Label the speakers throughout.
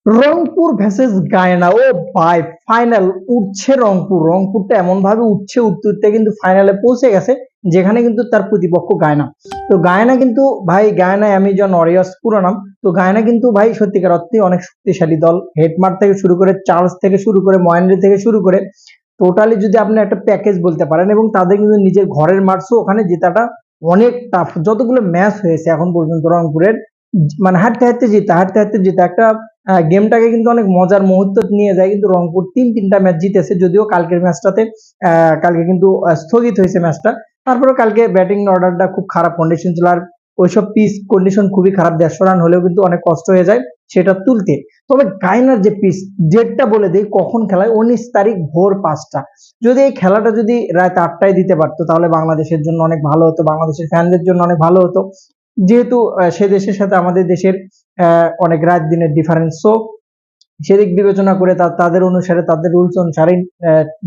Speaker 1: Rangpur versus Guyana. ও ভাই, final উঠছে রংপুর। রংপুরটা এমন ভাবে উঠছে, উঠতে উঠতে কিন্তু ফাইনালে পৌঁছে গেছে, যেখানে কিন্তু তার প্রতিপক্ষ গায়না। তো গায়না কিন্তু ভাই, গায়না অ্যামাজন ওয়ারিয়র্স পুরো নাম। তো গায়না কিন্তু ভাই সত্যিকার অর্থে অনেক শক্তিশালী দল। হেডমার থেকে শুরু করে, চার্লস থেকে শুরু করে, মহেন্দ্র থেকে শুরু করে, টোটালি যদি আপনি একটা প্যাকেজ বলতে পারেন। এবং তাদের কিন্তু নিজের ঘরের মাঠও ওখানে জেতাটা অনেক টাফ। যতগুলো ম্যাচ হয়েছে এখন পর্যন্ত রংপুরের, মানে হাঁটতে হাঁটতে জিতা, হাঁটতে হাঁটতে জিতা, একটা গেমটাকে কিন্তু অনেক মজার মুহূর্ত নিয়ে যায়। কিন্তু রংপুর তিনটা ম্যাচ জিতেছে, যদিও কালকের ম্যাচটাতে কালকে কিন্তু স্থগিত হয়েছে ম্যাচটা। তারপরে কালকে ব্যাটিং অর্ডারটা খুব খারাপ কন্ডিশন ছিল, আর ওইসব পিচ কন্ডিশন খুবই খারাপ। 150 রান হলেও কিন্তু অনেক কষ্ট হয়ে যায় সেটা তুলতে। তবে গায়নার যে পিচ, ডেটটা বলে দেই কখন খেলায়, 19 তারিখ ভোর 5টা। যদি এই খেলাটা যদি রাত 8টায় দিতে পারতো, তাহলে বাংলাদেশের জন্য অনেক ভালো হতো, বাংলাদেশের ফ্যানদের জন্য অনেক ভালো হতো। যেহেতু সে দেশের সাথে আমাদের দেশের অনেক রাত দিনের ডিফারেন্স, সো সেদিক বিবেচনা করে তাদের অনুসারে, তাদের রুলস অনুসারে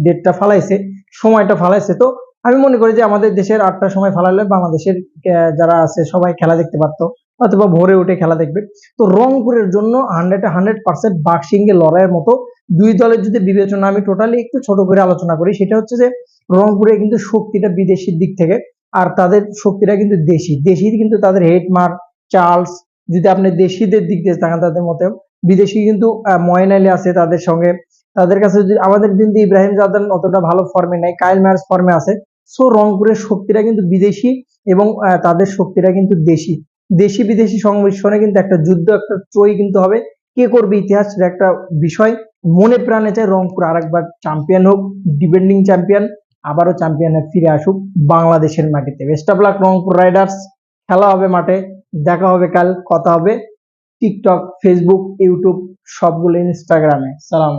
Speaker 1: ডেটটা ফালাইছে, সময়টা ফালাইছে। তো আমি মনে করি যে আমাদের দেশের 8টার সময় ফালালে বাংলাদেশের যারা আছে সবাই খেলা দেখতে পারতো, অথবা ভোরে উঠে খেলা দেখবে। তো রংপুরের জন্য 100% বাক্সিংয়ে লড়াইয়ের মতো দুই দলের যদি বিবেচনা আমি টোটালি একটু ছোট করে আলোচনা করি, সেটা হচ্ছে যে রংপুরে কিন্তু শক্তিটা বিদেশির দিক থেকে, আর তাদের শক্তিটা কিন্তু দেশি। দেশি কিন্তু তাদের হেডমার, চার্লস, যদি আপনি দেশিদের দিক দিয়ে তাকান তাদের মতে, বিদেশি কিন্তু ময়েন আলী আছে তাদের সঙ্গে। তাদের কাছে যদি আমাদের কিন্তু ইব্রাহিম জাদান অতটা ভালো ফর্মে নাই, কাইল ম্যারস ফর্মে আছে। সো রংপুরের শক্তিটা কিন্তু বিদেশি, এবং তাদের শক্তিটা কিন্তু দেশি। দেশি বিদেশি সংমিশ্রণে কিন্তু একটা যুদ্ধ, একটা ত্রয়ী কিন্তু হবে। কে করবে ইতিহাস, একটা বিষয়। মনে প্রাণে চায় রংপুর আরেকবার চ্যাম্পিয়ন হোক, ডিফেন্ডিং চ্যাম্পিয়ন, আবারও চ্যাম্পিয়নে ফিরে আসুক বাংলাদেশের মাটিতে। Best of luck Rangpur Riders. খেলা হবে মাঠে, দেখা হবে কাল, কথা হবে টিকটক, ফেসবুক, ইউটিউব, সবগুলো ইনস্টাগ্রামে। সালাম।